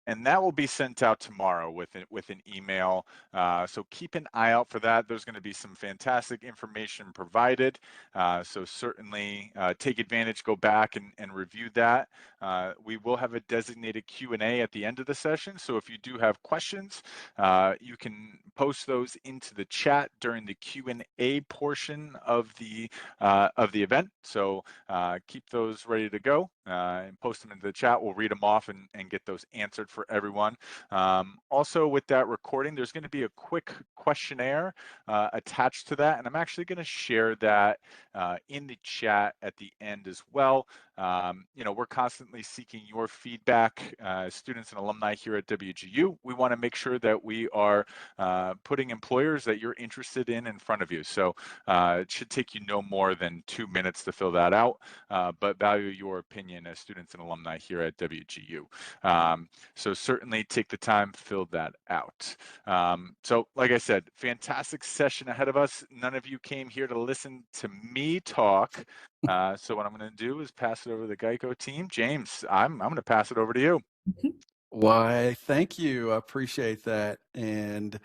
and that will be sent out tomorrow with an email. So keep an eye out for that. There's going to be some fantastic information provided. So certainly take advantage, go back and review that. We will have a designated Q&A at the end of the session. So if you do have questions, you can post those into the chat during the Q&A portion of the event. So keep those ready to go and post them into the chat. We'll read them off and get those answered for everyone. Also, with that recording, there's going to be a quick questionnaire attached to that, and I'm actually going to share that in the chat at the end as well. We're constantly seeking your feedback, students and alumni here at WGU. We want to make sure that we are putting employers that you're interested in front of you. So it should take you no more than 2 minutes to fill that out, but value your opinion as students and alumni here at WGU. So certainly take the time, fill that out. So like I said, fantastic session ahead of us. None of you came here to listen to me talk. So what I'm going to do is pass it over to the GEICO team. James, I'm going to pass it over to you. Why, thank you. I appreciate that. And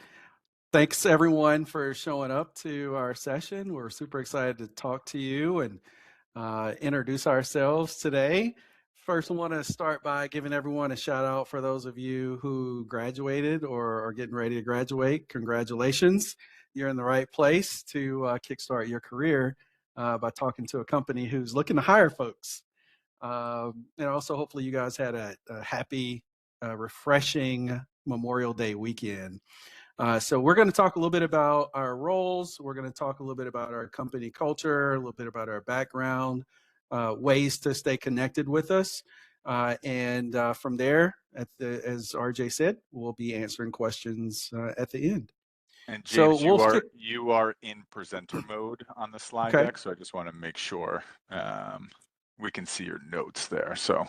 thanks everyone for showing up to our session. We're super excited to talk to you and introduce ourselves today. First, I want to start by giving everyone a shout out for those of you who graduated or are getting ready to graduate. Congratulations. You're in the right place to kickstart your career by talking to a company who's looking to hire folks. And also, hopefully you guys had a happy, refreshing Memorial Day weekend. So we're going to talk a little bit about our roles. We're going to talk a little bit about our company culture, a little bit about our background, ways to stay connected with us. And from there, as RJ said, we'll be answering questions at the end. And So James, you are in presenter mode on the slide Okay. deck, so I just want to make sure we can see your notes there. So.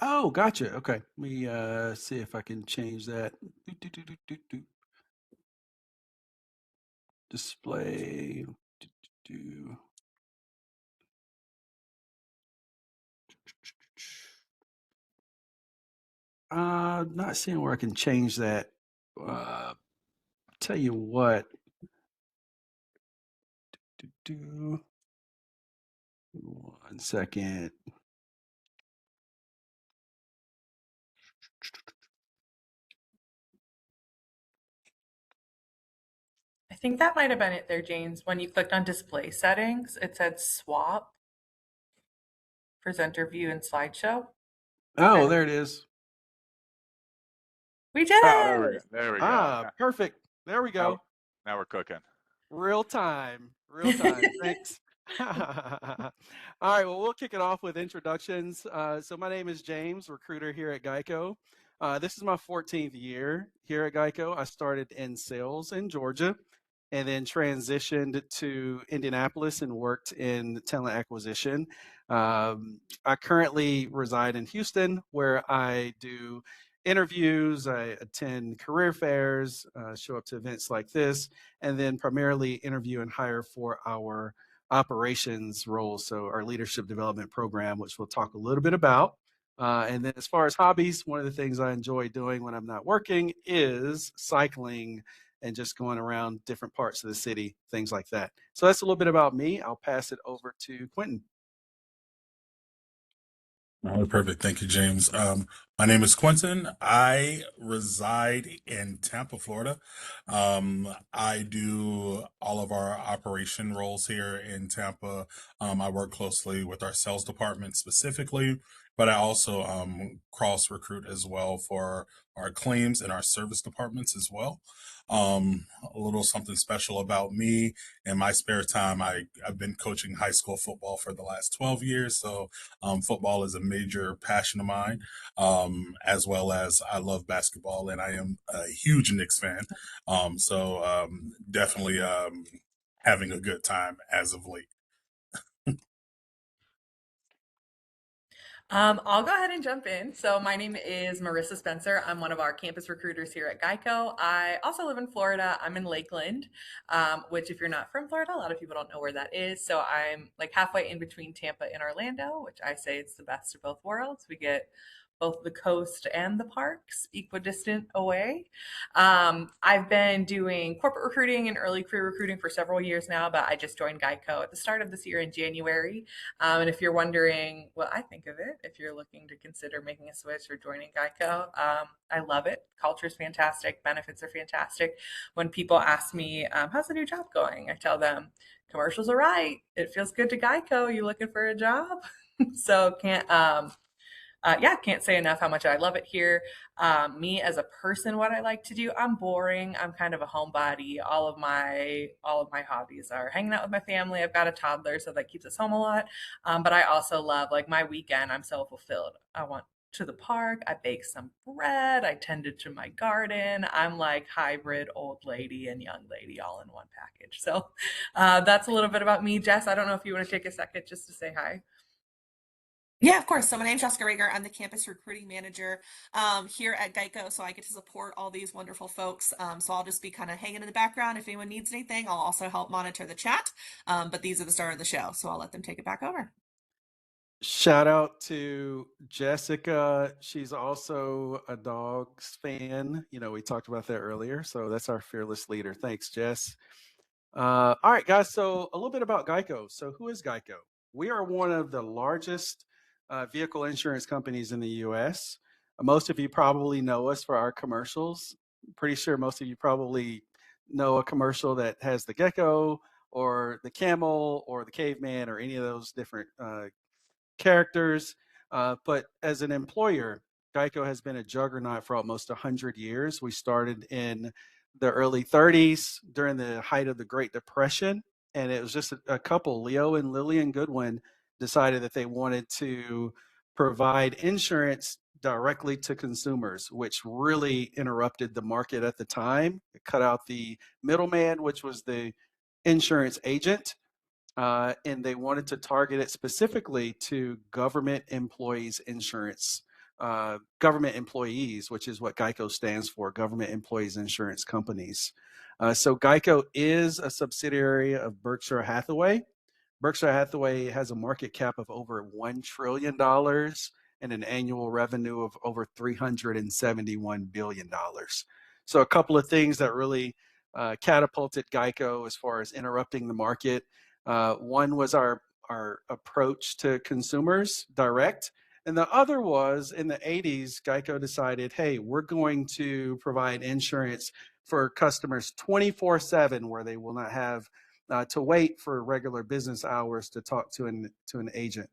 Oh, gotcha. Okay. Let me see if I can change that. Display. Not seeing where I can change that. Tell you what. One second. I think that might have been it there, James. When you clicked on display settings, it said swap, presenter view, and slideshow. Oh, there it is. We did Oh, it! there we go. Perfect. There we go. Now we're cooking. Real time. Thanks. All right, well, we'll kick it off with introductions. So my name is James, recruiter here at GEICO. This is my 14th year here at GEICO. I started in sales in Georgia and then transitioned to Indianapolis and worked in talent acquisition. I currently reside in Houston, where I do interviews, I attend career fairs, show up to events like this, and then primarily interview and hire for our operations roles, so our leadership development program, which we'll talk a little bit about. And then as far as hobbies, one of the things I enjoy doing when I'm not working is cycling and just going around different parts of the city, things like that. So that's a little bit about me. I'll pass it over to Quentin. Oh, perfect. Thank you, James. My name is Quentin. I reside in Tampa, Florida. I do all of our operation roles here in Tampa. I work closely with our sales department specifically, but I also cross recruit as well for our claims and our service departments as well. A little something special about me in my spare time, I've been coaching high school football for the last 12 years. So football is a major passion of mine, as well as I love basketball and I am a huge Knicks fan. So definitely having a good time as of late. I'll go ahead and jump in. So, my name is Marissa Spencer. I'm one of our campus recruiters here at GEICO. I also live in Florida. I'm in Lakeland, which, if you're not from Florida, a lot of people don't know where that is. So, I'm like halfway in between Tampa and Orlando, which I say it's the best of both worlds. We get both the coast and the parks equidistant away. I've been doing corporate recruiting and early career recruiting for several years now, but I just joined GEICO at the start of this year in January. And if you're wondering what I think of it, if you're looking to consider making a switch or joining GEICO, I love it. Culture is fantastic. Benefits are fantastic. When people ask me, how's the new job going? I tell them, commercials are right. It feels good to GEICO. You looking for a job? So can't say enough how much I love it here. Me as a person, what I like to do, I'm boring. I'm kind of a homebody. All of my hobbies are hanging out with my family. I've got a toddler, so that keeps us home a lot. But I also love like my weekend. I'm so fulfilled. I went to the park. I baked some bread. I tended to my garden. I'm like hybrid old lady and young lady all in one package. So that's a little bit about me, Jess. I don't know if you want to take a second just to say hi. Yeah, of course. So my name's Jessica Rager. I'm the campus recruiting manager here at GEICO. So I get to support all these wonderful folks. So I'll just be kind of hanging in the background. If anyone needs anything, I'll also help monitor the chat. But these are the start of the show. So I'll let them take it back over. Shout out to Jessica. She's also a dogs fan. We talked about that earlier. So that's our fearless leader. Thanks, Jess. All right, guys. So a little bit about GEICO. So who is GEICO? We are one of the largest vehicle insurance companies in the U.S. Most of you probably know us for our commercials. Pretty sure most of you probably know a commercial that has the gecko or the camel or the caveman or any of those different characters. But as an employer, GEICO has been a juggernaut for almost 100 years. We started in the early 30s during the height of the Great Depression. And it was just a couple, Leo and Lillian Goodwin, decided that they wanted to provide insurance directly to consumers, which really interrupted the market at the time. It cut out the middleman, which was the insurance agent, and they wanted to target it specifically to government employees insurance, government employees, which is what GEICO stands for, Government Employees Insurance Companies. So GEICO is a subsidiary of Berkshire Hathaway. Berkshire Hathaway has a market cap of over $1 trillion and an annual revenue of over $371 billion. So a couple of things that really catapulted GEICO as far as interrupting the market. One was our approach to consumers direct. And the other was in the 80s, GEICO decided, hey, we're going to provide insurance for customers 24/7, where they will not have to wait for regular business hours to talk to an agent.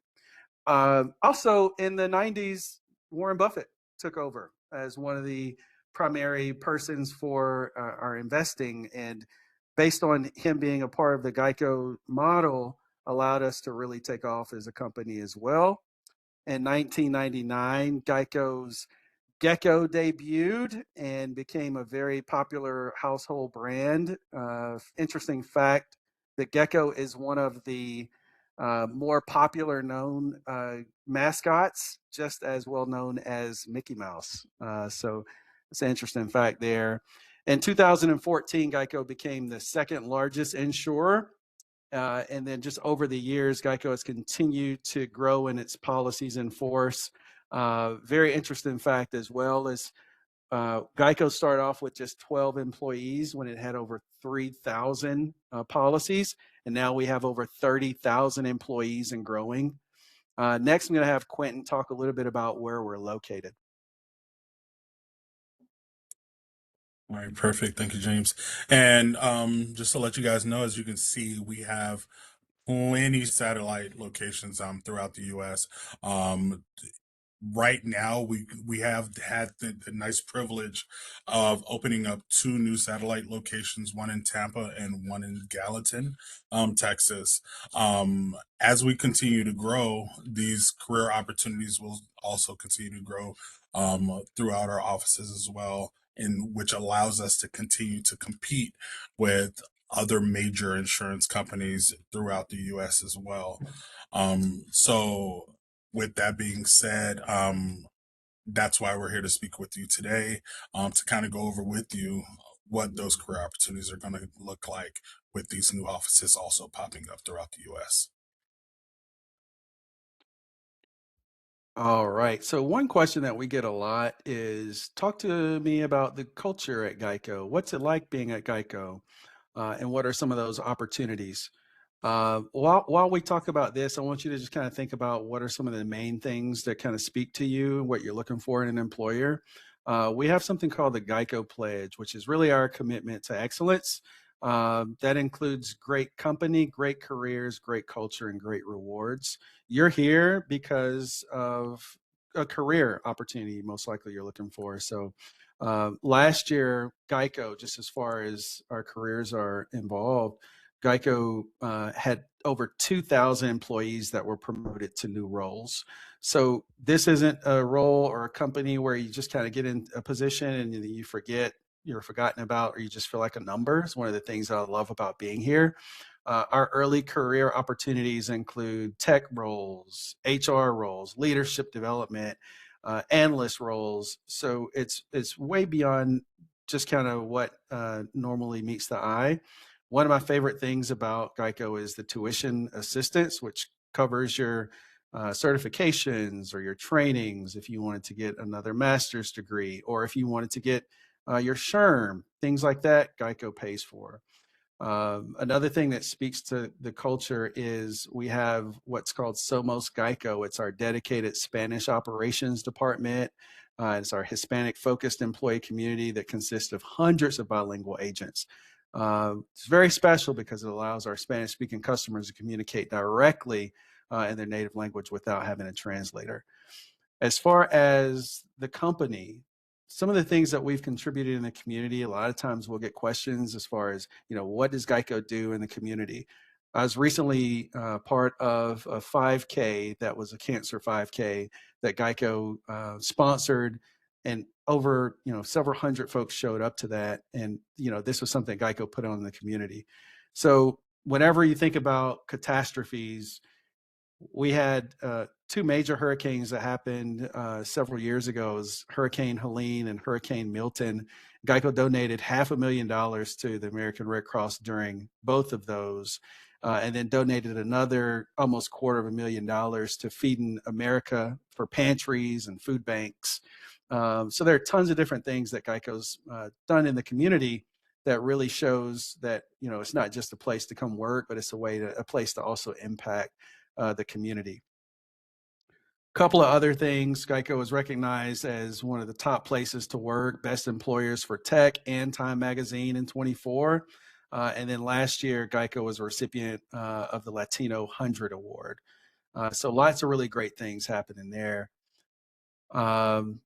Also, in the 90s, Warren Buffett took over as one of the primary persons for our investing, and based on him being a part of the GEICO model, allowed us to really take off as a company as well. In 1999, GEICO's Gecko debuted and became a very popular household brand. Interesting fact that Gecko is one of the more popular known mascots, just as well known as Mickey Mouse. So it's an interesting fact there. In 2014, Geico became the second largest insurer. And then just over the years, GEICO has continued to grow in its policies in force. Very interesting fact as well is GEICO started off with just 12 employees when it had over 3,000 policies. And now we have over 30,000 employees and growing. Next, I'm going to have Quentin talk a little bit about where we're located. All right, perfect. Thank you, James. And just to let you guys know, as you can see, we have plenty satellite locations throughout the U.S. Right now, we have had the nice privilege of opening up 2 new satellite locations, one in Tampa and one in Gallatin, Texas. As we continue to grow, these career opportunities will also continue to grow throughout our offices as well, and which allows us to continue to compete with other major insurance companies throughout the U.S. as well. So with that being said, that's why we're here to speak with you today, to kind of go over with you what those career opportunities are going to look like with these new offices also popping up throughout the U.S. All right. So one question that we get a lot is talk to me about the culture at Geico. What's it like being at Geico? And what are some of those opportunities? While we talk about this, I want you to just kind of think about what are some of the main things that kind of speak to you, what you're looking for in an employer. We have something called the Geico Pledge, which is really our commitment to excellence. That includes great company, great careers, great culture, and great rewards. You're here because of a career opportunity, most likely you're looking for. So, last year, Geico, just as far as our careers are involved, Geico had over 2,000 employees that were promoted to new roles. So this isn't a role or a company where you just kind of get in a position and you forget, you're forgotten about, or you just feel like a number. It's one of the things I love about being here. Our early career opportunities include tech roles, HR roles, leadership development, analyst roles. So it's way beyond just kind of what normally meets the eye. One of my favorite things about Geico is the tuition assistance, which covers your certifications or your trainings if you wanted to get another master's degree, or if you wanted to get your SHRM, things like that, Geico pays for. Another thing that speaks to the culture is we have what's called Somos Geico. It's our dedicated Spanish operations department. It's our Hispanic focused employee community that consists of hundreds of bilingual agents. It's very special because it allows our Spanish speaking customers to communicate directly in their native language without having a translator. As far as the company, some of the things that we've contributed in the community, a lot of times we'll get questions as far as, what does Geico do in the community? I was recently part of a 5K that was a cancer 5K that Geico sponsored, and over several hundred folks showed up to that, and this was something Geico put on in the community. So whenever you think about catastrophes, we had two major hurricanes that happened several years ago. It was Hurricane Helene and Hurricane Milton. Geico donated $500,000 to the American Red Cross during both of those, and then donated another almost $250,000 to Feeding America for pantries and food banks. So there are tons of different things that Geico's done in the community that really shows that it's not just a place to come work, but it's a place to also impact the community. A couple of other things. Geico was recognized as one of the top places to work, best employers for tech and Time Magazine in 24. And then last year, Geico was a recipient of the Latino 100 Award. So lots of really great things happening there. I'm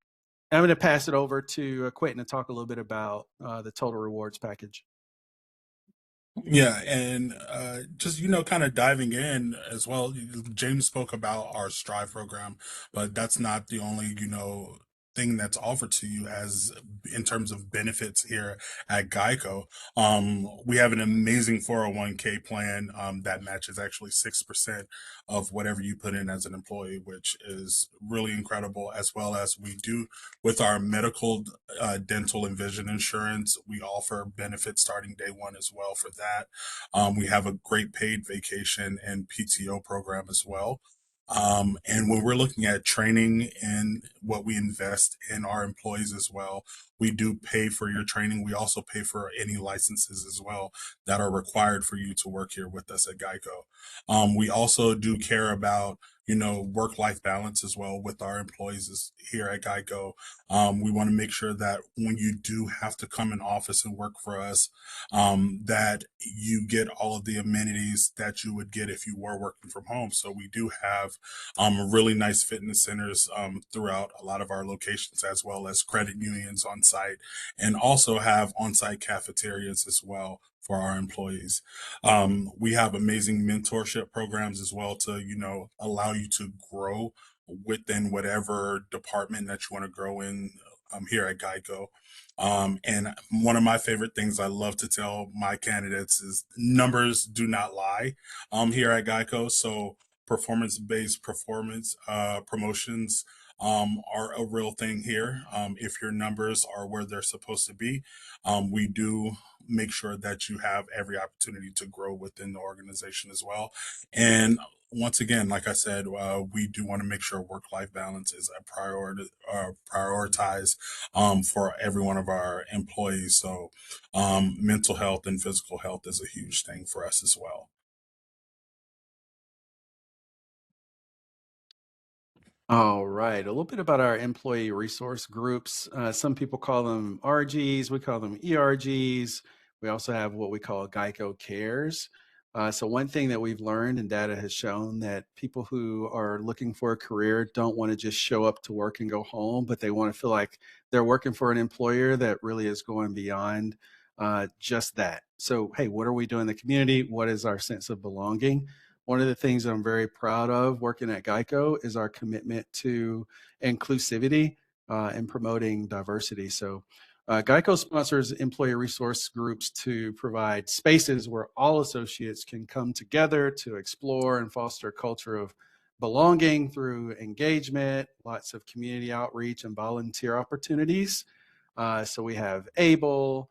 going to pass it over to Quentin to talk a little bit about the total rewards package. Yeah, and just kind of diving in as well. James spoke about our Strive program, but that's not the only thing that's offered to you as in terms of benefits here at Geico. We have an amazing 401k plan that matches actually 6% of whatever you put in as an employee, which is really incredible. As well as we do with our medical, dental, and vision insurance, we offer benefits starting day one as well for that. We have a great paid vacation and PTO program as well. And when we're looking at training and what we invest in our employees as well, we do pay for your training. We also pay for any licenses as well that are required for you to work here with us at Geico. We also do care about work-life balance as well with our employees here at Geico. We want to make sure that when you do have to come in office and work for us, that you get all of the amenities that you would get if you were working from home. So we do have really nice fitness centers throughout a lot of our locations, as well as credit unions on site, and also have on-site cafeterias as well for our employees. We have amazing mentorship programs as well to, allow you to grow within whatever department that you want to grow in here at Geico. And one of my favorite things I love to tell my candidates is numbers do not lie here at Geico. So performance-based performance promotions are a real thing here. If your numbers are where they're supposed to be, we do make sure that you have every opportunity to grow within the organization as well. And once again, like I said, we do want to make sure work-life balance is a priority, prioritized for every one of our employees. So mental health and physical health is a huge thing for us as well. All right, a little bit about our employee resource groups. Some people call them RGs, we call them ERGs. We also have what we call GEICO Cares. So one thing that we've learned and data has shown that people who are looking for a career don't want to just show up to work and go home, but they want to feel like they're working for an employer that really is going beyond just that. So, hey, what are we doing in the community? What is our sense of belonging? One of the things that I'm very proud of working at GEICO is our commitment to inclusivity and promoting diversity. So GEICO sponsors employee resource groups to provide spaces where all associates can come together to explore and foster a culture of belonging through engagement, lots of community outreach and volunteer opportunities. So we have ABLE,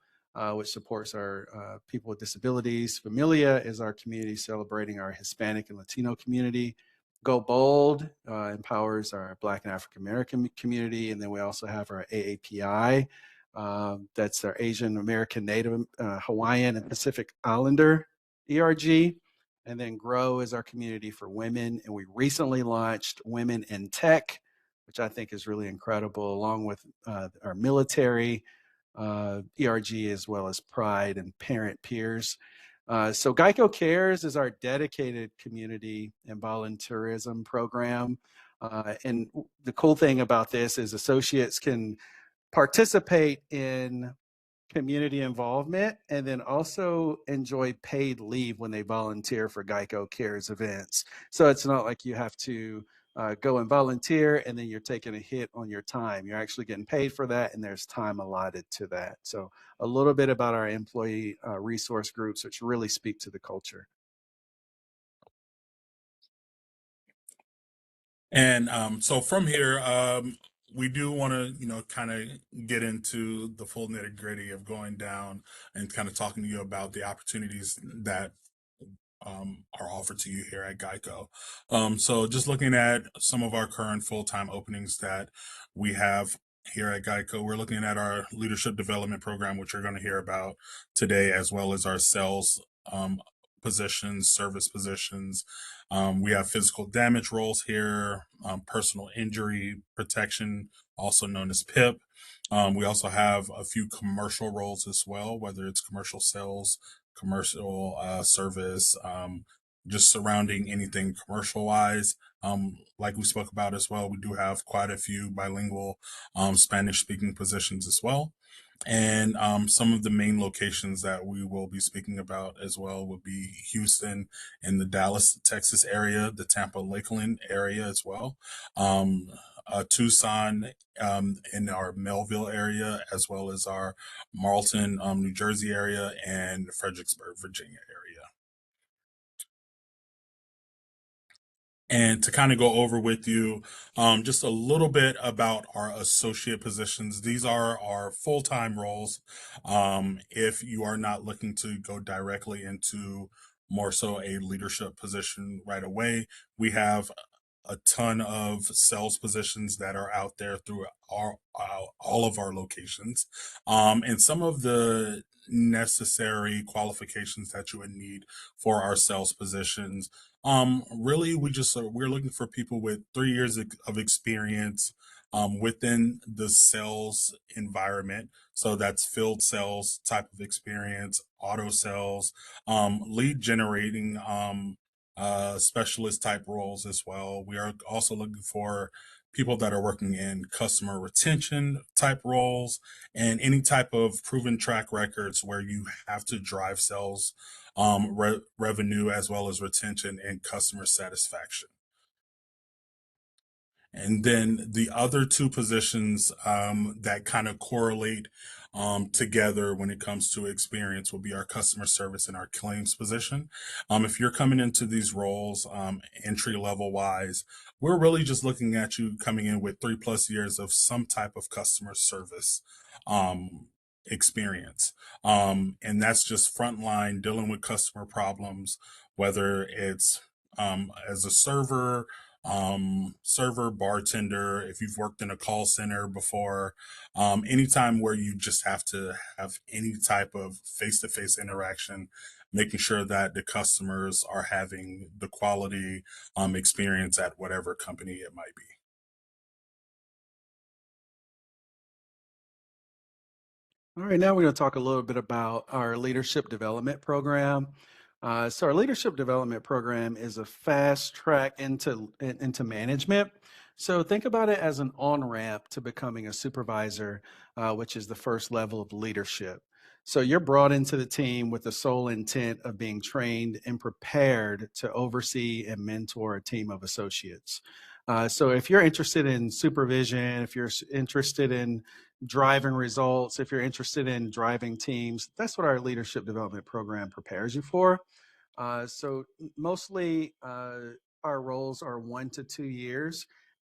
which supports our people with disabilities. Familia is our community celebrating our Hispanic and Latino community. Go Bold empowers our Black and African American community. And then we also have our AAPI, that's our Asian American, Native Hawaiian, and Pacific Islander ERG. And then Grow is our community for women. And we recently launched Women in Tech, which I think is really incredible, along with our military, ERG, as well as Pride and Parent Peers. So GEICO Cares is our dedicated community and volunteerism program. And the cool thing about this is associates can participate in community involvement and then also enjoy paid leave when they volunteer for GEICO Cares events. So it's not like you have to go and volunteer and then you're taking a hit on your time. You're actually getting paid for that and there's time allotted to that. So a little bit about our employee resource groups, which really speak to the culture. And so from here, we do want to, kind of get into the full nitty gritty of going down and kind of talking to you about the opportunities that are offered to you here at GEICO. So just looking at some of our current full-time openings that we have here at GEICO, we're looking at our leadership development program, which you're going to hear about today, as well as our sales positions, service positions. We have physical damage roles here, personal injury protection, also known as PIP. We also have a few commercial roles as well, whether it's commercial sales, commercial service, just surrounding anything commercial wise. Like we spoke about as well, we do have quite a few bilingual Spanish speaking positions as well. And some of the main locations that we will be speaking about as well would be Houston in the Dallas, Texas area, the Tampa, Lakeland area as well. Tucson in our Melville area, as well as our Marlton, New Jersey area, and Fredericksburg, Virginia area. And to kind of go over with you just a little bit about our associate positions. These are our full-time roles. If you are not looking to go directly into more so a leadership position right away, we have a ton of sales positions that are out there through all of our locations. And some of the necessary qualifications that you would need for our sales positions. Really, we're looking for people with 3 years of experience within the sales environment. So that's field sales type of experience, auto sales, lead generating specialist type roles as well. We are also looking for people that are working in customer retention type roles and any type of proven track records where you have to drive sales revenue as well as retention and customer satisfaction. And then the other two positions that kind of correlate together when it comes to experience will be our customer service and our claims position. If you're coming into these roles, entry level wise, we're really just looking at you coming in with 3+ years of some type of customer service experience. And that's just frontline dealing with customer problems, whether it's as a server, bartender, if you've worked in a call center before, anytime where you just have to have any type of face-to-face interaction, making sure that the customers are having the quality experience at whatever company it might be. All right, now we're going to talk a little bit about our leadership development program. So our leadership development program is a fast track into management. So think about it as an on-ramp to becoming a supervisor, which is the first level of leadership. So you're brought into the team with the sole intent of being trained and prepared to oversee and mentor a team of associates. So if you're interested in supervision, if you're interested in driving results, if you're interested in driving teams, that's what our leadership development program prepares you for. So mostly our roles are 1 to 2 years.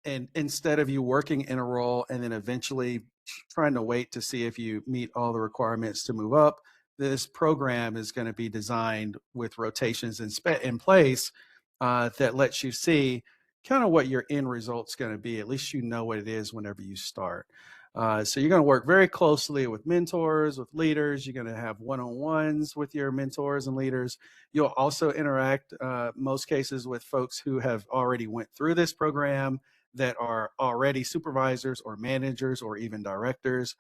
And instead of you working in a role and then eventually trying to wait to see if you meet all the requirements to move up, this program is going to be designed with rotations in place that lets you see kind of what your end result's going to be. At least you know what it is whenever you start. So you're going to work very closely with mentors, with leaders. You're going to have one-on-ones with your mentors and leaders. You'll also interact, most cases, with folks who have already went through this program that are already supervisors or managers or even directors.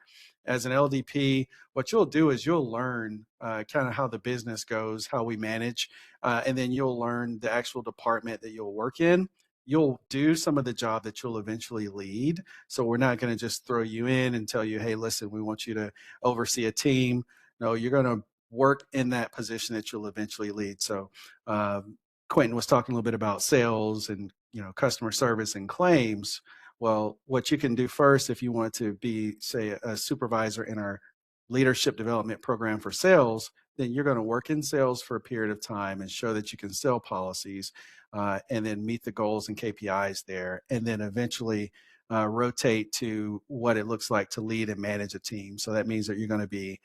As an LDP, what you'll do is you'll learn kind of how the business goes, how we manage, and then you'll learn the actual department that you'll work in. You'll do some of the job that you'll eventually lead. So we're not going to just throw you in and tell you, hey, listen, we want you to oversee a team. No, you're going to work in that position that you'll eventually lead. So Quentin was talking a little bit about sales and customer service and claims. Well, what you can do first if you want to be, say, a supervisor in our leadership development program for sales, then you're going to work in sales for a period of time and show that you can sell policies and then meet the goals and KPIs there, and then eventually rotate to what it looks like to lead and manage a team. So that means that you're going to be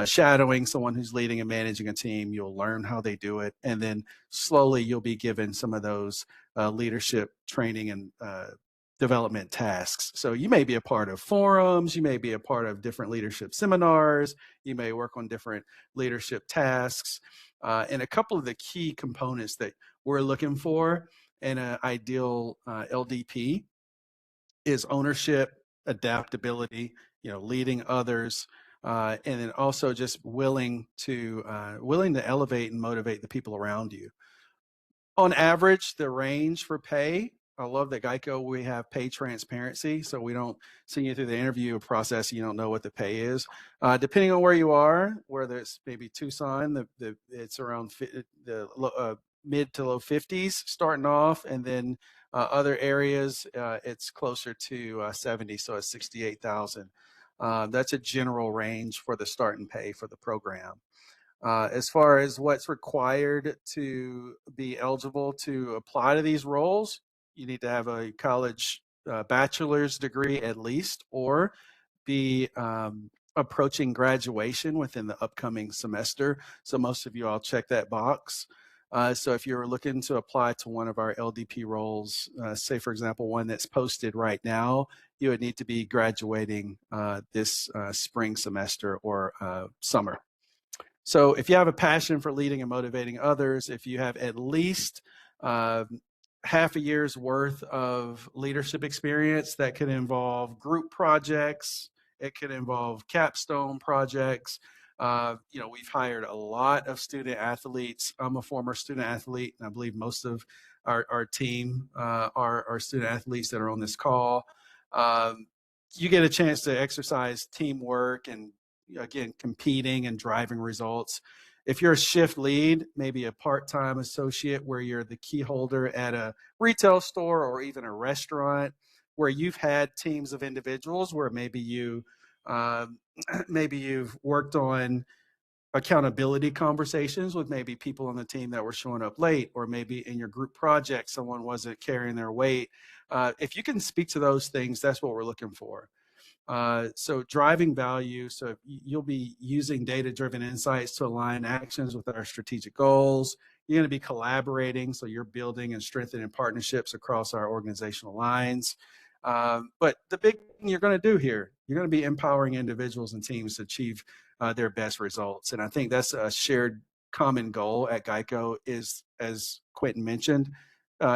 shadowing someone who's leading and managing a team. You'll learn how they do it, and then slowly you'll be given some of those leadership training and development tasks. So you may be a part of forums, you may be a part of different leadership seminars, you may work on different leadership tasks. And a couple of the key components that we're looking for in an ideal LDP is ownership, adaptability, leading others, and then also just willing to elevate and motivate the people around you. On average, the range for pay, I love that Geico, we have pay transparency. So we don't send you through the interview process. You don't know what the pay is. Depending on where you are, whether it's maybe Tucson, it's around the mid to low 50s starting off. And then other areas, it's closer to 70. So it's 68,000. That's a general range for the starting pay for the program. As far as what's required to be eligible to apply to these roles, you need to have a college bachelor's degree at least, or be approaching graduation within the upcoming semester. So most of you all check that box. So if you're looking to apply to one of our LDP roles, say for example, one that's posted right now, you would need to be graduating this spring semester or summer. So if you have a passion for leading and motivating others, if you have at least half a year's worth of leadership experience, that could involve group projects, it could involve capstone projects. We've hired a lot of student athletes. I'm a former student athlete, and I believe most of our team are student athletes that are on this call. You get a chance to exercise teamwork and, again, competing and driving results. If you're a shift lead, maybe a part-time associate where you're the key holder at a retail store or even a restaurant where you've had teams of individuals where maybe you Maybe you've worked on accountability conversations with maybe people on the team that were showing up late, or maybe in your group project, someone wasn't carrying their weight. If you can speak to those things, that's what we're looking for. So driving value. So you'll be using data-driven insights to align actions with our strategic goals. You're going to be collaborating. So you're building and strengthening partnerships across our organizational lines. But the big thing you're going to do here, you're going to be empowering individuals and teams to achieve their best results. And I think that's a shared common goal at GEICO is, as Quentin mentioned,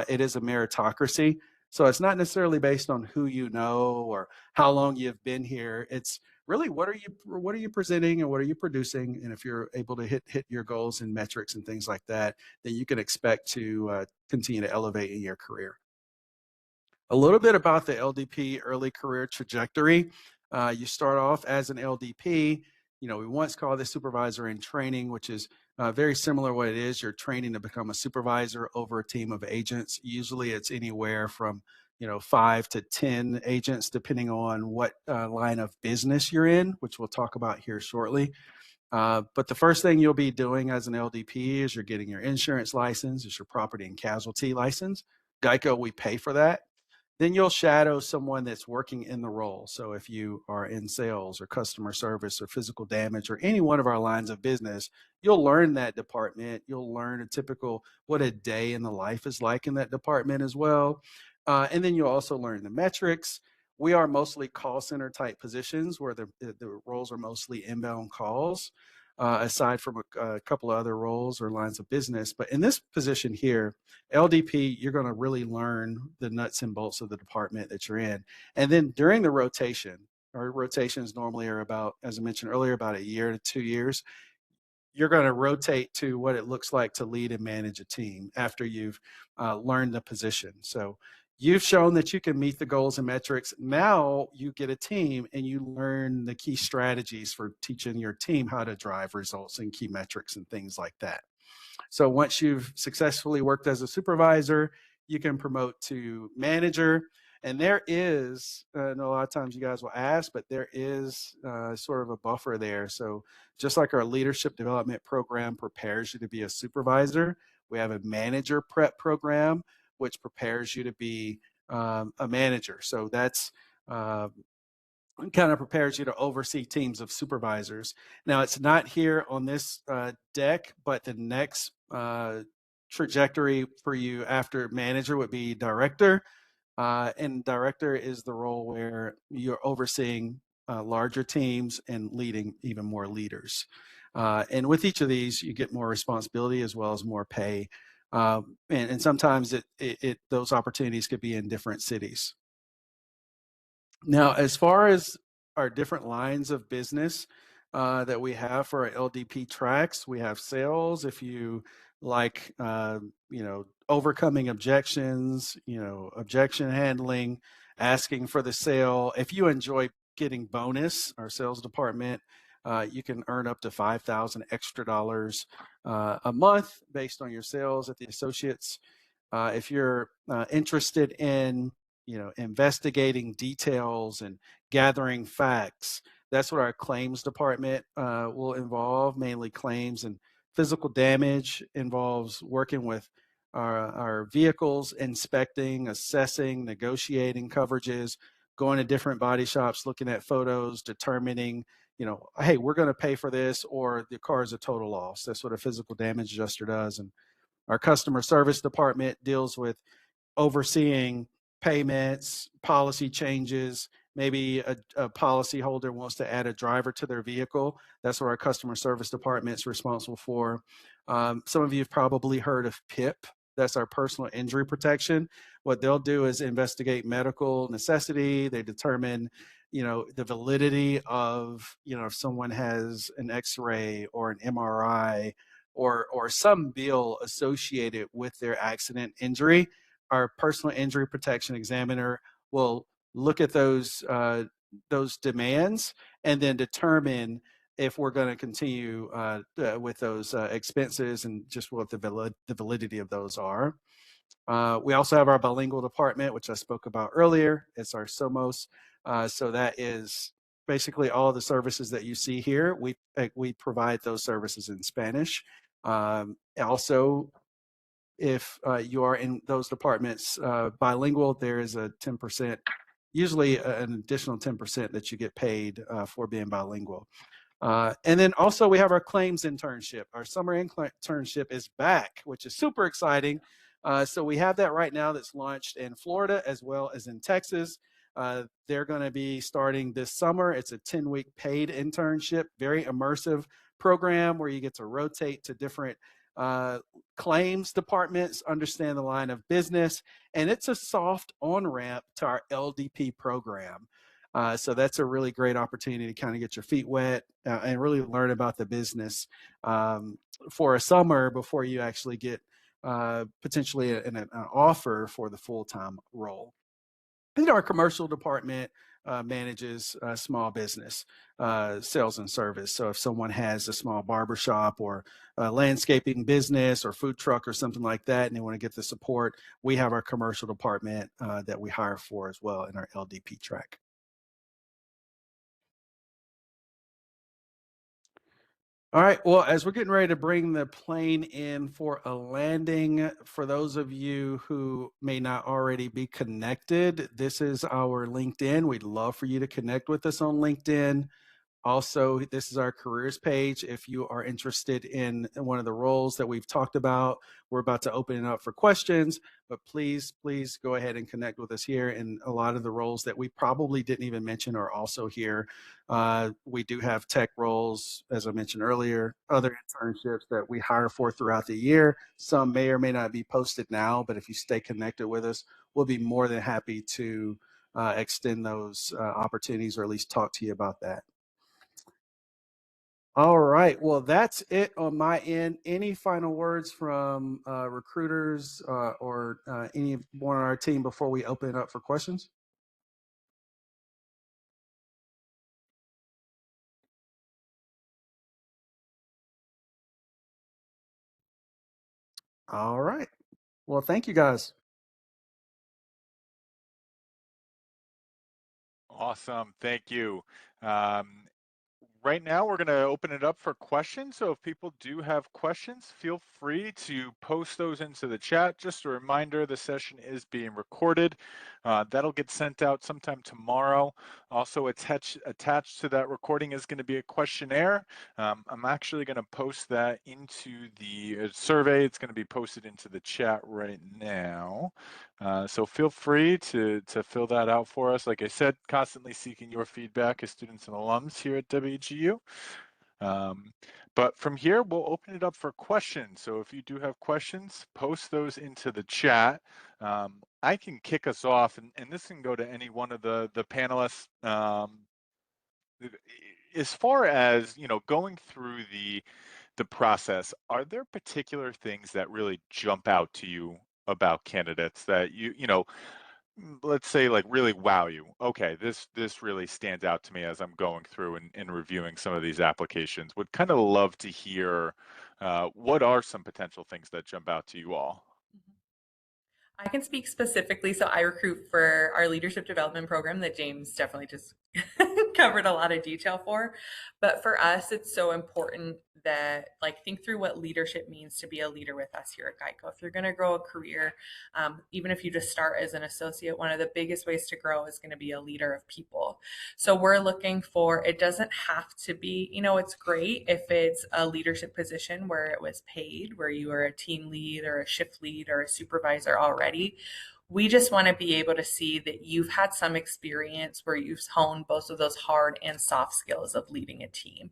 it is a meritocracy. So it's not necessarily based on who you know or how long you've been here. It's really what are you presenting and what are you producing? And if you're able to hit your goals and metrics and things like that, then you can expect to continue to elevate in your career. A little bit about the LDP early career trajectory. You start off as an LDP. We once called this supervisor in training, which is very similar to what it is. You're training to become a supervisor over a team of agents. Usually it's anywhere from 5 to 10 agents, depending on what line of business you're in, which we'll talk about here shortly. But the first thing you'll be doing as an LDP is you're getting your insurance license, is your property and casualty license. GEICO, we pay for that. Then you'll shadow someone that's working in the role. So if you are in sales or customer service or physical damage or any one of our lines of business, you'll learn that department. You'll learn what a day in the life is like in that department as well. And then you'll also learn the metrics. We are mostly call center type positions where the roles are mostly inbound calls, aside from a couple of other roles or lines of business. But in this position here, LDP, you're going to really learn the nuts and bolts of the department that you're in. And then during the rotation, our rotations normally are about, as I mentioned earlier, about a year to 2 years. You're going to rotate to what it looks like to lead and manage a team after you've learned the position. So you've shown that you can meet the goals and metrics. Now you get a team and you learn the key strategies for teaching your team how to drive results and key metrics and things like that. So once you've successfully worked as a supervisor, you can promote to manager. And there is, and a lot of times you guys will ask, but there is sort of a buffer there. So just like our leadership development program prepares you to be a supervisor, we have a manager prep program, which prepares you to be a manager. So that's kind of prepares you to oversee teams of supervisors. Now, it's not here on this deck, but the next trajectory for you after manager would be director. And director is the role where you're overseeing larger teams and leading even more leaders. And with each of these, you get more responsibility as well as more pay. And sometimes those opportunities could be in different cities. Now, as far as our different lines of business that we have for our LDP tracks, we have sales. If you like, overcoming objections, objection handling, asking for the sale. If you enjoy getting bonus, our sales department, you can earn up to $5,000 extra dollars a month based on your sales at the associates. If you're interested in investigating details and gathering facts, that's what our claims department will involve. Mainly claims and physical damage involves working with our vehicles, inspecting, assessing, negotiating coverages, going to different body shops, looking at photos, determining, hey, we're going to pay for this, or the car is a total loss. That's what a physical damage adjuster does. And our customer service department deals with overseeing payments, policy changes. Maybe a policy holder wants to add a driver to their vehicle. That's what our customer service department is responsible for. Some of you have probably heard of PIP. That's our personal injury protection. What they'll do is investigate medical necessity. They determine, the validity of, if someone has an X-ray or an MRI or some bill associated with their accident injury. Our personal injury protection examiner will look at those demands and then determine if we're going to continue with those expenses and just what the validity of those are. We also have our bilingual department, which I spoke about earlier. It's our SOMOS. So that is basically all of the services that you see here, we provide those services in Spanish. Also, if you are in those departments bilingual, there is a 10%, usually an additional 10% that you get paid for being bilingual. And then also we have our claims internship. Our summer internship is back, which is super exciting. So we have that right now that's launched in Florida as well as in Texas. They're going to be starting this summer. It's a 10-week paid internship, very immersive program where you get to rotate to different claims departments, understand the line of business, and it's a soft on-ramp to our LDP program. So that's a really great opportunity to kind of get your feet wet and really learn about the business for a summer before you actually get potentially an offer for the full-time role. And our commercial department manages small business sales and service. So if someone has a small barbershop or a landscaping business or food truck or something like that, and they want to get the support, we have our commercial department that we hire for as well in our LDP track. All right. Well, as we're getting ready to bring the plane in for a landing, for those of you who may not already be connected, this is our LinkedIn. We'd love for you to connect with us on LinkedIn. Also, this is our careers page. If you are interested in one of the roles that we've talked about, we're about to open it up for questions, but please go ahead and connect with us here. And a lot of the roles that we probably didn't even mention are also here. We do have tech roles, as I mentioned earlier, other internships that we hire for throughout the year. Some may or may not be posted now, but if you stay connected with us, we'll be more than happy to extend those opportunities or at least talk to you about that. All right. Well, that's it on my end. Any final words from recruiters or anyone on our team before we open it up for questions? All right. Well, thank you guys. Awesome. Thank you. Right now, we're going to open it up for questions. So if people do have questions, feel free to post those into the chat. Just a reminder, the session is being recorded. That'll get sent out sometime tomorrow. Also attached to that recording is going to be a questionnaire. I'm actually going to post that into the survey. It's going to be posted into the chat right now. So feel free to fill that out for us. Like I said, constantly seeking your feedback as students and alums here at WGU. But from here, we'll open it up for questions. So if you do have questions, post those into the chat. I can kick us off, and this can go to any one of the panelists. As far as, you know, going through the process, are there particular things that really jump out to you about candidates that you know, let's say like really wow you? Okay, this really stands out to me as I'm going through and reviewing some of these applications. Would kind of love to hear what are some potential things that jump out to you all? I can speak specifically. So I recruit for our leadership development program that James definitely just covered a lot of detail for. But for us, it's so important that like think through what leadership means to be a leader with us here at GEICO. If you're going to grow a career, even if you just start as an associate, one of the biggest ways to grow is going to be a leader of people. So we're looking for, it doesn't have to be, you know, it's great if it's a leadership position where it was paid, where you are a team lead or a shift lead or a supervisor already. We just want to be able to see that you've had some experience where you've honed both of those hard and soft skills of leading a team.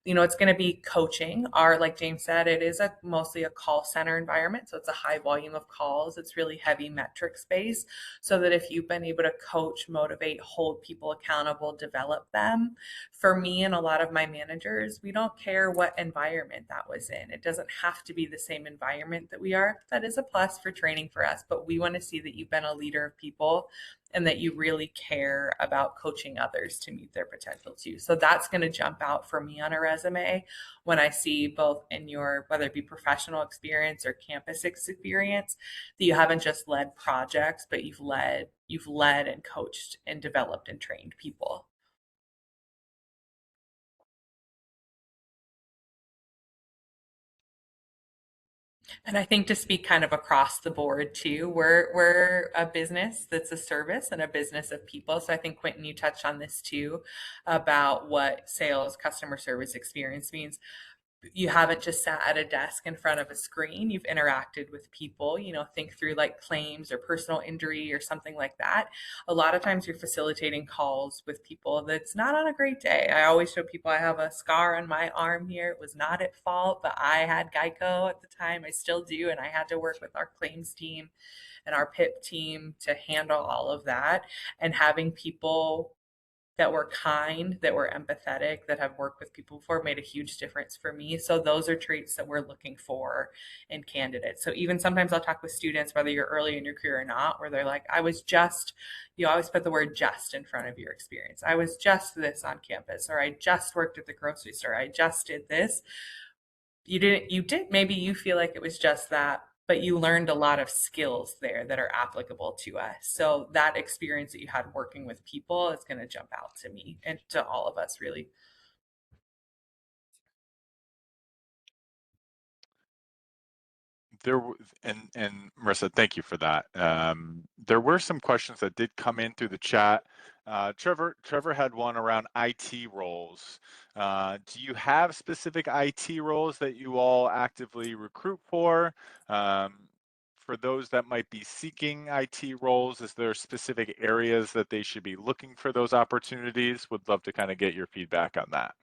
You know, it's going to be coaching. Like James said, it is mostly a call center environment. So it's a high volume of calls. It's really heavy metrics based. So that if you've been able to coach, motivate, hold people accountable, develop them, for me and a lot of my managers, we don't care what environment that was in. It doesn't have to be the same environment that we are. That is a plus for training for us, but we want to see that you've been a leader of people and that you really care about coaching others to meet their potential too. So that's going to jump out for me on a resume when I see both in your, whether it be professional experience or campus experience, that you haven't just led projects, but you've led and coached and developed and trained people. And I think to speak kind of across the board too, we're a business that's a service and a business of people. So I think Quentin, you touched on this too about what sales customer service experience means. You haven't just sat at a desk in front of a screen. You've interacted with people, think through like claims or personal injury or something like that. A lot of times you're facilitating calls with people that's not on a great day. I always show people I have a scar on my arm here. It was not at fault, but I had GEICO at the time. I still do. And I had to work with our claims team and our PIP team to handle all of that. And having people that were kind, that were empathetic, that have worked with people before made a huge difference for me. So those are traits that we're looking for in candidates. So even sometimes I'll talk with students, whether you're early in your career or not, where they're like, I was just, you always put the word just in front of your experience. I was just this on campus, or I just worked at the grocery store. I just did this. Maybe you feel like it was just that, but you learned a lot of skills there that are applicable to us. So that experience that you had working with people is going to jump out to me and to all of us, really. And Marissa, thank you for that. There were some questions that did come in through the chat. Trevor had one around IT roles. Do you have specific IT roles that you all actively recruit for? For those that might be seeking IT roles, is there specific areas that they should be looking for those opportunities? Would love to kind of get your feedback on that.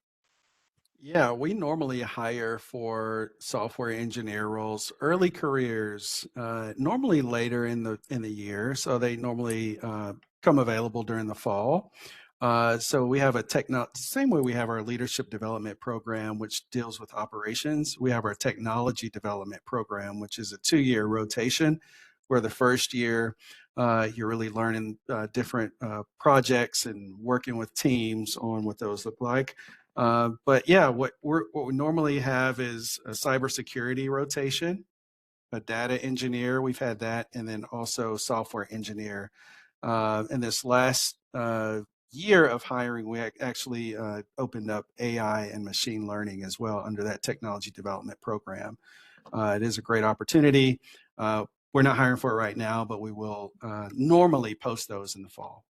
Yeah, we normally hire for software engineer roles, early careers, normally later in the year. So they normally come available during the fall. So we have same way we have our leadership development program, which deals with operations. We have our technology development program, which is a 2-year rotation, where the first year you're really learning different projects and working with teams on what those look like. But yeah, what we normally have is a cybersecurity rotation, a data engineer. We've had that, and then also software engineer. In this last year of hiring, we actually opened up AI and machine learning as well under that technology development program. It is a great opportunity. We're not hiring for it right now, but we will normally post those in the fall.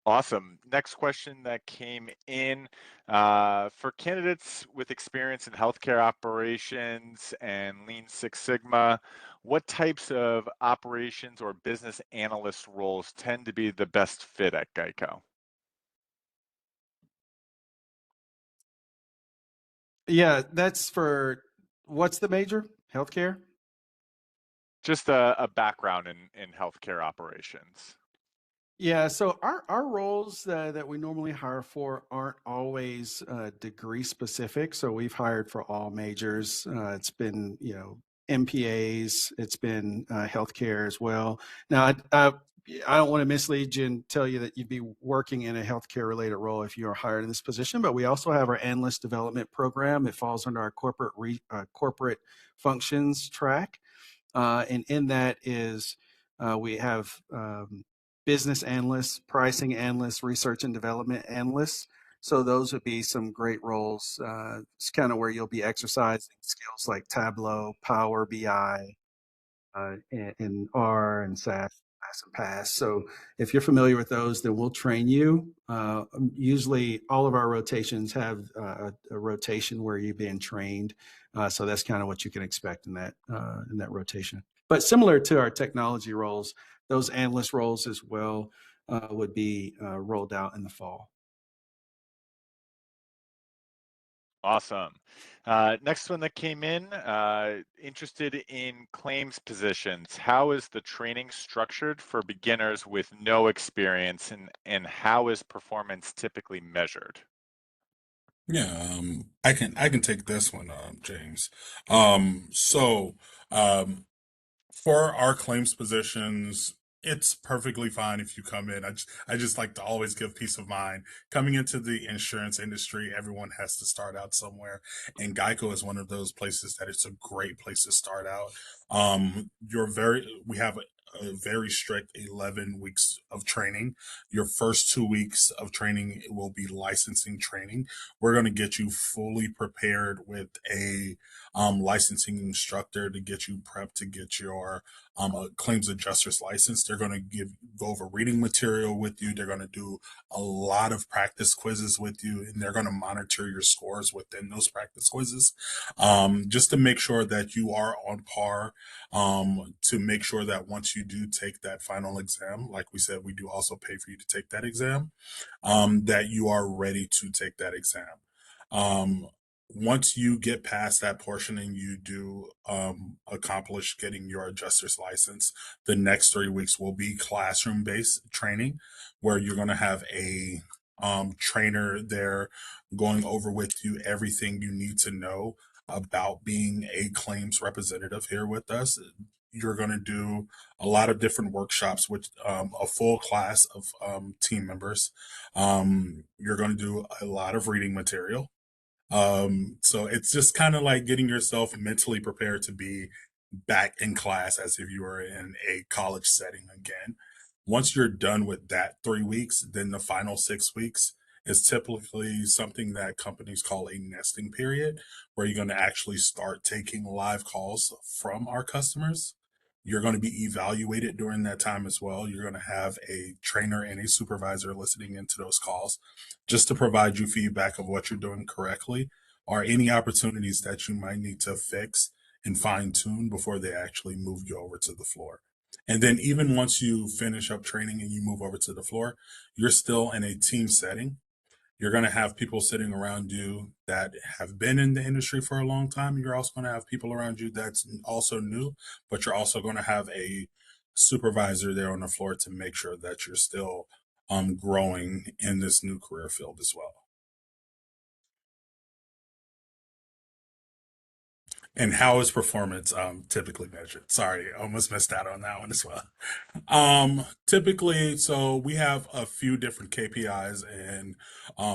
Awesome. Next question that came in, for candidates with experience in healthcare operations and Lean Six Sigma, what types of operations or business analyst roles tend to be the best fit at GEICO? Yeah, that's for what's the major? Healthcare? Just a background in healthcare operations. Yeah, so our roles that we normally hire for aren't always degree specific. So we've hired for all majors. It's been, MPAs. It's been healthcare as well. Now, I don't want to mislead you and tell you that you'd be working in a healthcare related role if you are hired in this position. But we also have our analyst development program. It falls under our corporate functions track. And in that is we have business analysts, pricing analysts, research and development analysts. So those would be some great roles. It's kind of where you'll be exercising skills like Tableau, Power BI, and R and SAS and Pass. So if you're familiar with those, then we'll train you. Usually, all of our rotations have a rotation where you're being trained. So that's kind of what you can expect in that rotation. But similar to our technology roles, those analyst roles as well would be rolled out in the fall. Awesome. Next one that came in, interested in claims positions. How is the training structured for beginners with no experience, and how is performance typically measured? Yeah, I can take this one, James. So um, for our claims positions, it's perfectly fine if you come in. I just like to always give peace of mind. Coming into the insurance industry, everyone has to start out somewhere, and Geico is one of those places that it's a great place to start out. We have a very strict 11 weeks of training. Your first 2 weeks of training will be licensing training. We're going to get you fully prepared with a licensing instructor to get you prepped to get your a claims adjuster's license. They're going to go over reading material with you. They're going to do a lot of practice quizzes with you, and they're going to monitor your scores within those practice quizzes, just to make sure that you are on par, to make sure that once you do take that final exam, like we said, we do also pay for you to take that exam, that you are ready to take that exam. Um, Once you get past that portion and you do accomplish getting your adjuster's license, the next 3 weeks will be classroom based training where you're going to have a trainer there going over with you everything you need to know about being a claims representative here with us. You're going to do a lot of different workshops with a full class of team members. You're going to do a lot of reading material. So it's just kind of like getting yourself mentally prepared to be back in class as if you were in a college setting again. Once you're done with that 3 weeks, then the final 6 weeks is typically something that companies call a nesting period, where you're going to actually start taking live calls from our customers. You're going to be evaluated during that time as well. You're going to have a trainer and a supervisor listening into those calls just to provide you feedback of what you're doing correctly or any opportunities that you might need to fix and fine tune before they actually move you over to the floor. And then even once you finish up training and you move over to the floor, you're still in a team setting. You're going to have people sitting around you that have been in the industry for a long time. You're also going to have people around you that's also new, but you're also going to have a supervisor there on the floor to make sure that you're still growing in this new career field as well. And how is performance typically measured? Sorry, I almost missed out on that one as well. Typically, so we have a few different KPIs and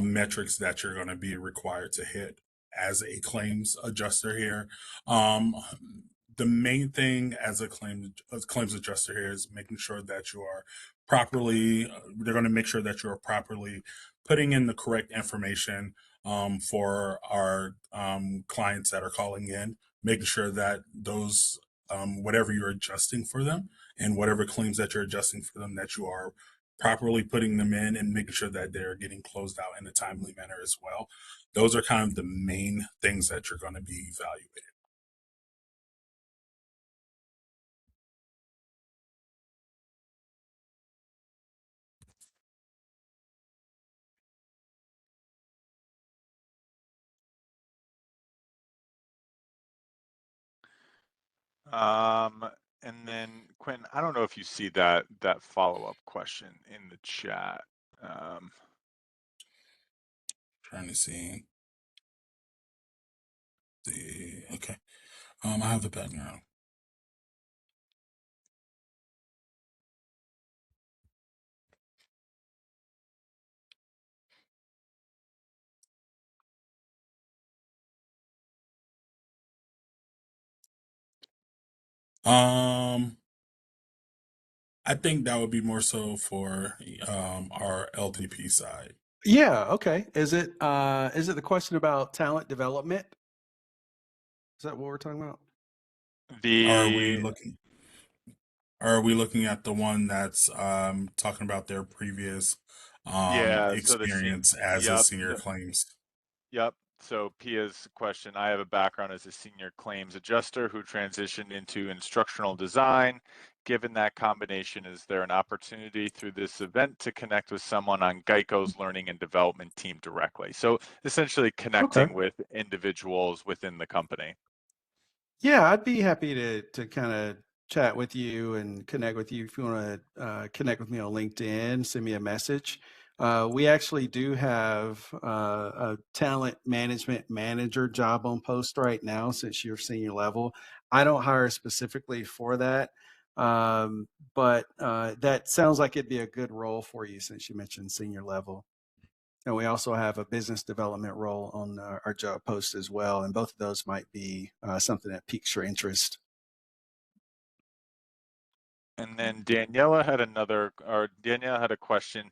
metrics that you're going to be required to hit as a claims adjuster here. Um, the main thing as a claims adjuster here is making sure that you are properly. They're going to make sure that you are properly putting in the correct information for our clients that are calling in, making sure that those whatever you're adjusting for them and whatever claims that you're adjusting for them, that you are properly putting them in and making sure that they're getting closed out in a timely manner as well. Those are kind of the main things that you're going to be evaluated. Um, and then Quentin, I don't know if you see that follow-up question in the chat. Trying to see the okay. I have the background. Um, I think that would be more so for our LDP side. Yeah, okay. Is it the question about talent development? Is that what we're talking about? Are we The looking? Are we looking at the one that's talking about their previous Yeah, so experience as a yep, senior claims? yep. So Pia's question, I have a background as a senior claims adjuster who transitioned into instructional design. Given that combination, is there an opportunity through this event to connect with someone on GEICO's learning and development team directly? So essentially Okay. connecting with individuals within the company. Yeah, I'd be happy to kind of chat with you and connect with you if you want to connect with me on LinkedIn. Send me a message. We actually do have a talent management manager job on post right now since you're senior level. I don't hire specifically for that, but that sounds like it'd be a good role for you since you mentioned senior level. And we also have a business development role on our job post as well. And both of those might be something that piques your interest. And then Danielle had a question.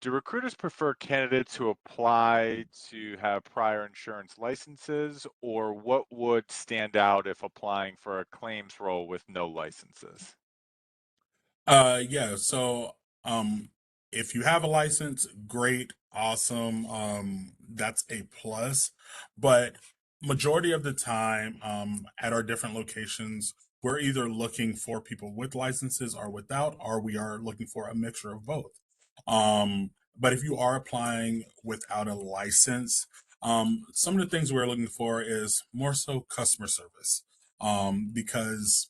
Do recruiters prefer candidates who apply to have prior insurance licenses, or what would stand out if applying for a claims role with no licenses? Yeah, so if you have a license, great, awesome. That's a plus. But majority of the time, at our different locations, we're either looking for people with licenses or without, or we are looking for a mixture of both. But if you are applying without a license, some of the things we're looking for is more so customer service. Because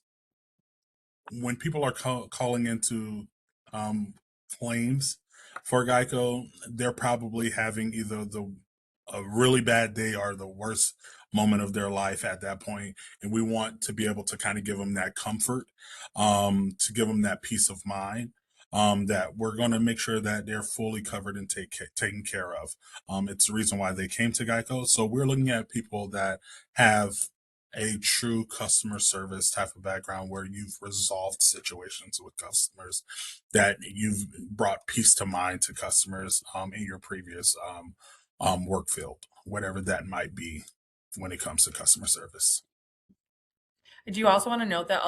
when people are calling into um, claims for Geico, they're probably having either a really bad day or the worst moment of their life at that point, and we want to be able to kind of give them that comfort, to give them that peace of mind. That we're going to make sure that they're fully covered and taken care of. It's the reason why they came to Geico. So we're looking at people that have a true customer service type of background where you've resolved situations with customers, that you've brought peace to mind to customers in your previous work field, whatever that might be when it comes to customer service. Do you also want to note that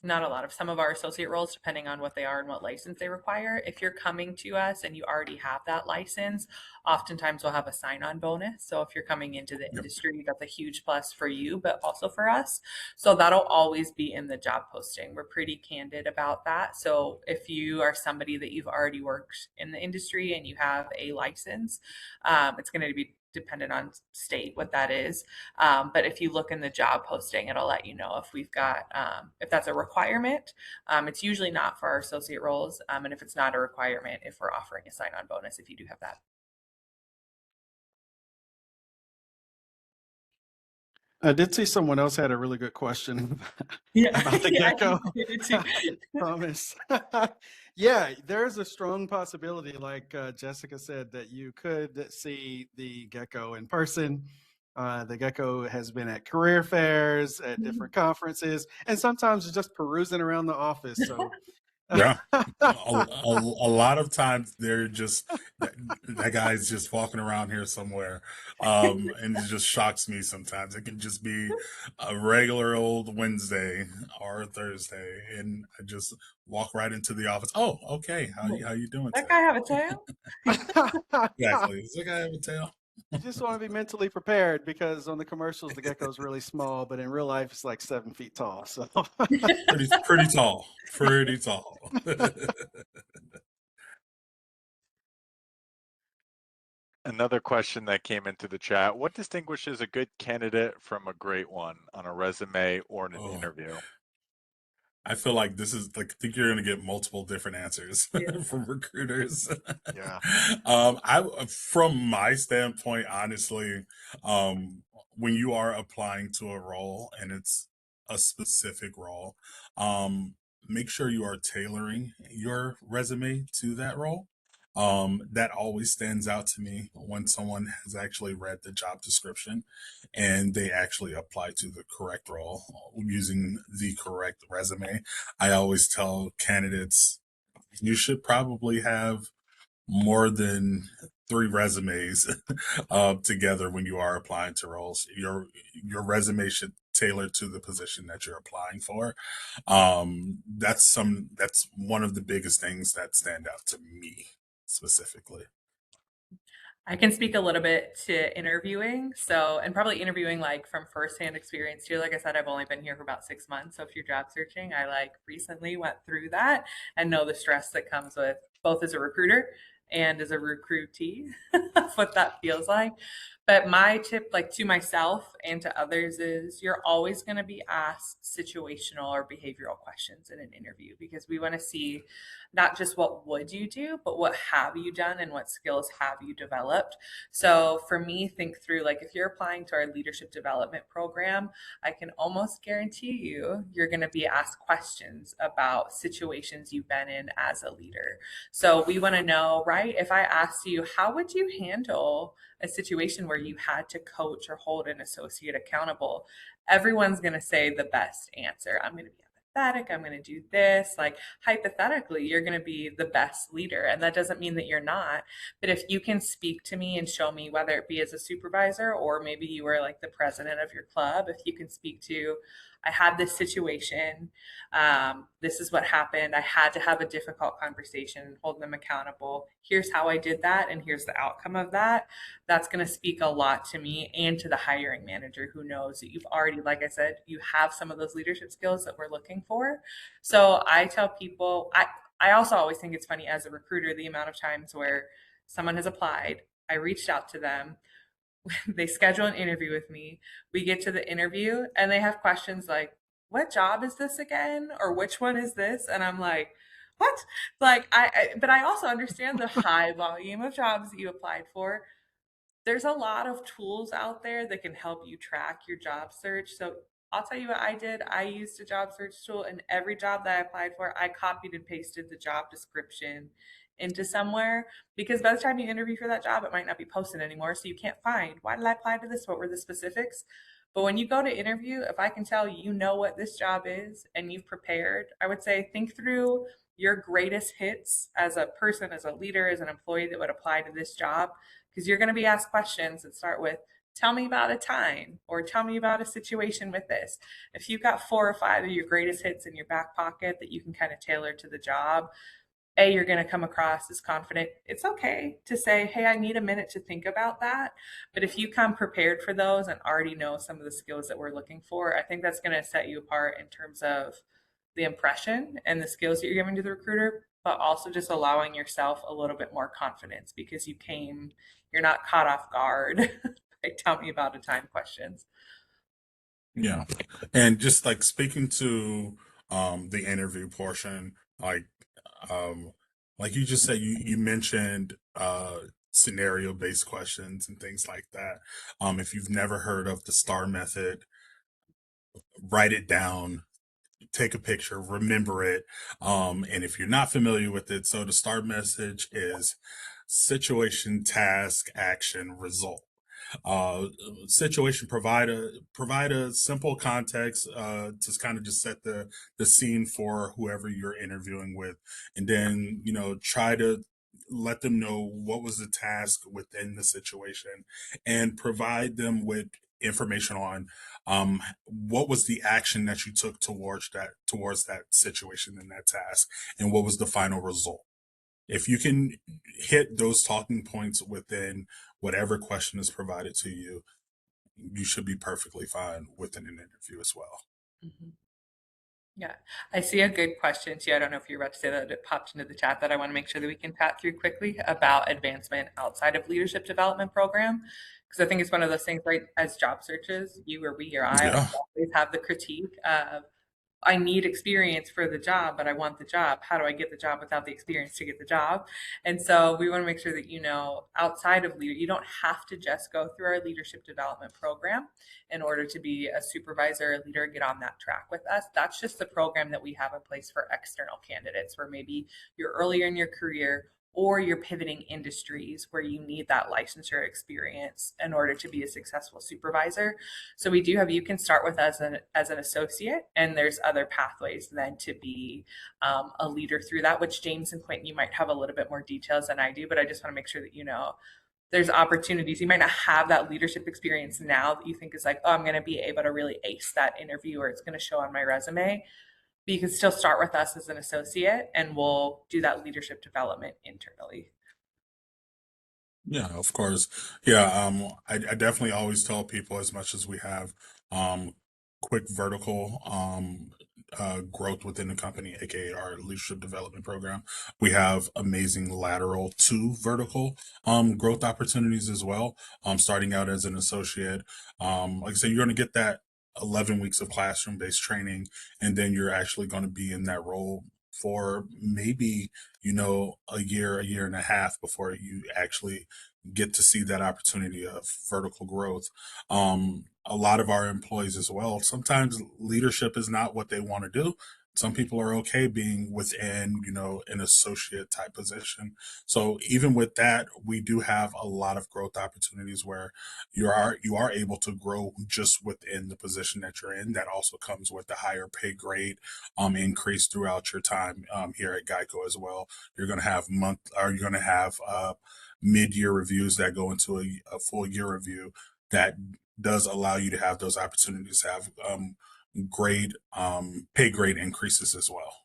not a lot of, some of our associate roles, depending on what they are and what license they require, if you're coming to us and you already have that license, oftentimes we'll have a sign-on bonus. So if you're coming into the Yep. industry, that's a huge plus for you, but also for us. So that'll always be in the job posting. We're pretty candid about that. So if you are somebody that you've already worked in the industry and you have a license, it's going to be dependent on state what that is. But if you look in the job posting, it'll let you know if we've got, if that's a requirement. It's usually not for our associate roles. And if it's not a requirement, if we're offering a sign on bonus, if you do have that. I did see someone else had a really good question Yeah, about the yeah, gecko. I did too. Promise. Yeah, there's a strong possibility, like Jessica said, that you could see the gecko in person. The gecko has been at career fairs, at different conferences, and sometimes just perusing around the office. So, Yeah. A lot of times they're just that guy's just walking around here somewhere, and it just shocks me sometimes. It can just be a regular old Wednesday or Thursday, and I just walk right into the office. Oh, okay. How you doing That guy today? have a tail? Exactly. Does that guy have a tail? you just want to be mentally prepared because on the commercials, the gecko's really small, but in real life, it's like 7 feet tall. So, Pretty tall. Pretty tall. Another question that came into the chat: what distinguishes a good candidate from a great one on a resume or in an Oh. interview? I feel like this is like I think you're gonna get multiple different answers Yeah. from recruiters. yeah. I from my standpoint, honestly, um, when you are applying to a role and it's a specific role, um, make sure you are tailoring your resume to that role. That always stands out to me when someone has actually read the job description and they actually apply to the correct role using the correct resume. I always tell candidates you should probably have more than three resumes together when you are applying to roles. Your resume should tailor to the position that you're applying for. That's one of the biggest things that stand out to me specifically. I can speak a little bit to interviewing. So, and probably interviewing like from firsthand experience too. Like I said, I've only been here for about 6 months. So if you're job searching, I like recently went through that and know the stress that comes with both as a recruiter and as a recruitee, what that feels like. But my tip, like to myself and to others, is you're always going to be asked situational or behavioral questions in an interview because we want to see not just what would you do, but what have you done and what skills have you developed. So for me, think through like if you're applying to our leadership development program, I can almost guarantee you're going to be asked questions about situations you've been in as a leader. So we want to know, right? If I asked you, how would you handle a situation where you had to coach or hold an associate accountable? Everyone's going to say the best answer. I'm going to be empathetic. I'm going to do this. Like, hypothetically, you're going to be the best leader. And that doesn't mean that you're not. But if you can speak to me and show me, whether it be as a supervisor or maybe you were like the president of your club, if you can speak to, I had this situation. This is what happened. I had to have a difficult conversation and hold them accountable. Here's how I did that, and here's the outcome of that. That's going to speak a lot to me and to the hiring manager, who knows that you've already, like I said, you have some of those leadership skills that we're looking for. So I tell people, I also always think it's funny as a recruiter, the amount of times where someone has applied, I reached out to them, they schedule an interview with me. We get to the interview and they have questions like, what job is this again? Or which one is this? And I'm like, what? Like, but I also understand the high volume of jobs that you applied for. There's a lot of tools out there that can help you track your job search. So I'll tell you what I did. I used a job search tool, and every job that I applied for, I copied and pasted the job description into somewhere, because by the time you interview for that job, it might not be posted anymore. So you can't find, why did I apply to this? What were the specifics? But when you go to interview, if I can tell you know what this job is and you've prepared, I would say think through your greatest hits as a person, as a leader, as an employee that would apply to this job, because you're going to be asked questions that start with, tell me about a time, or tell me about a situation with this. If you've got 4 or 5 of your greatest hits in your back pocket that you can kind of tailor to the job, you're going to come across as confident. It's okay to say, hey, I need a minute to think about that. But if you come prepared for those and already know some of the skills that we're looking for, I think that's going to set you apart in terms of the impression and the skills that you're giving to the recruiter, but also just allowing yourself a little bit more confidence because you're not caught off guard. Like, tell me about a time questions. Yeah. And just like speaking to the interview portion, um like you just said, you mentioned scenario based questions and things like that. If you've never heard of the STAR method, write it down, take a picture, remember it. And if you're not familiar with it, so the STAR message is situation, task, action, result. uh Situation, provide a simple context to kind of just set the scene for whoever you're interviewing with, and then try to let them know what was the task within the situation, and provide them with information on what was the action that you took towards that situation and that task, and what was the final result. If you can hit those talking points within whatever question is provided to you, you should be perfectly fine within an interview as well. Mm-hmm. Yeah, I see a good question too. I don't know if you're about to say that, it popped into the chat that I want to make sure that we can chat through quickly about advancement outside of leadership development program. Because I think it's one of those things, right? As job searches, you or we or I Yeah. always have the critique of, I need experience for the job, but I want the job. How do I get the job without the experience to get the job? And so we want to make sure that outside of leader, you don't have to just go through our leadership development program in order to be a supervisor, a leader, get on that track with us. That's just the program that we have in place for external candidates, where maybe you're earlier in your career or you're pivoting industries where you need that licensure experience in order to be a successful supervisor. So we do have, you can start with us as an associate, and there's other pathways then to be a leader through that, which James and Quentin, you might have a little bit more details than I do, but I just want to make sure that there's opportunities. You might not have that leadership experience now that you think is like, oh, I'm going to be able to really ace that interview, or it's going to show on my resume. But you can still start with us as an associate, and we'll do that leadership development internally. Yeah, of course. Yeah, I definitely always tell people, as much as we have quick vertical growth within the company, aka our leadership development program, we have amazing lateral to vertical growth opportunities as well. Starting out as an associate, like I said, you're going to get that 11 weeks of classroom based training, and then you're actually going to be in that role for maybe a year and a half before you actually get to see that opportunity of vertical growth. A lot of our employees as well, sometimes leadership is not what they want to do, Some people are okay being within, an associate type position. So even with that, we do have a lot of growth opportunities where you are able to grow just within the position that you're in. That also comes with a higher pay grade increase throughout your time here at GEICO as well. You're going to have mid-year reviews that go into a full year review that does allow you to have those opportunities to have grade pay grade increases as well.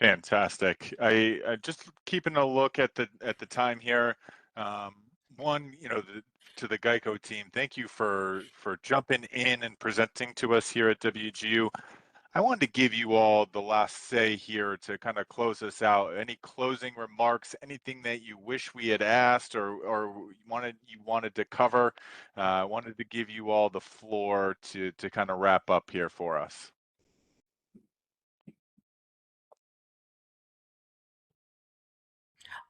Fantastic. I just keeping a look at the time here. One, to the GEICO team, thank you for jumping in and presenting to us here at WGU. I wanted to give you all the last say here to kind of close us out. Any closing remarks, anything that you wish we had asked or you wanted to cover? I wanted to give you all the floor to kind of wrap up here for us.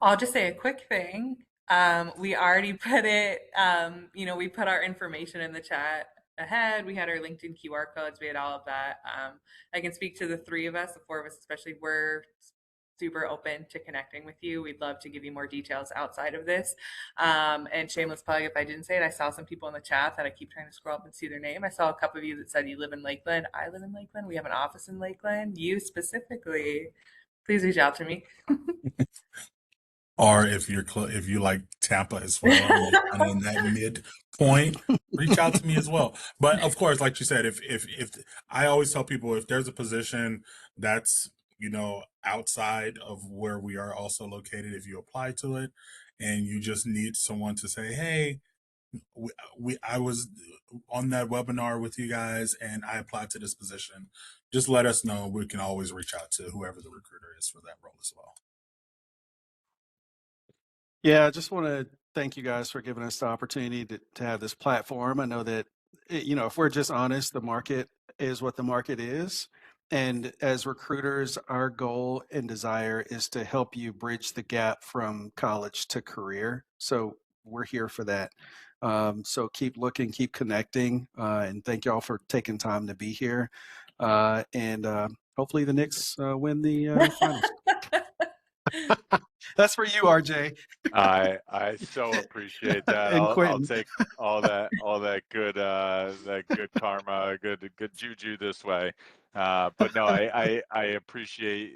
I'll just say a quick thing. We already put it, we put our information in the chat ahead. We had our LinkedIn QR codes. We had all of that. I can speak to the three of us, the four of us especially. We're super open to connecting with you. We'd love to give you more details outside of this. And shameless plug, if I didn't say it, I saw some people in the chat that I keep trying to scroll up and see their name. I saw a couple of you that said you live in Lakeland. I live in Lakeland. We have an office in Lakeland. You specifically, please reach out to me. Or if you like Tampa as well, and you're kind of in that midpoint, reach out to me as well. But of course, like you said, if I always tell people, if there's a position that's outside of where we are also located, if you apply to it and you just need someone to say, hey, I was on that webinar with you guys and I applied to this position, just let us know. We can always reach out to whoever the recruiter is for that role as well. Yeah, I just want to thank you guys for giving us the opportunity to have this platform. I know that, if we're just honest, the market is what the market is. And as recruiters, our goal and desire is to help you bridge the gap from college to career. So we're here for that. So keep looking, keep connecting, and thank y'all for taking time to be here. And hopefully the Knicks win the finals. That's for you, RJ. I so appreciate that. And I'll Quentin. take all that good karma, good juju this way. But no, I appreciate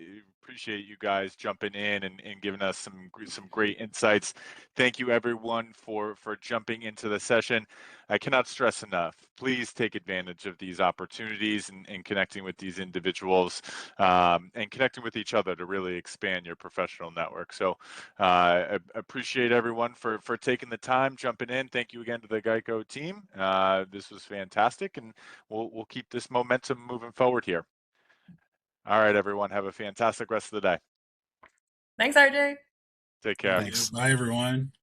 you guys jumping in and giving us some great insights. Thank you everyone for jumping into the session. I cannot stress enough, please take advantage of these opportunities and connecting with these individuals and connecting with each other to really expand your professional network. So I appreciate everyone for taking the time, jumping in. Thank you again to the GEICO team. This was fantastic, and we'll keep this momentum moving forward here. All right, everyone, have a fantastic rest of the day. Thanks, RJ. Take care. Thanks. Bye, everyone.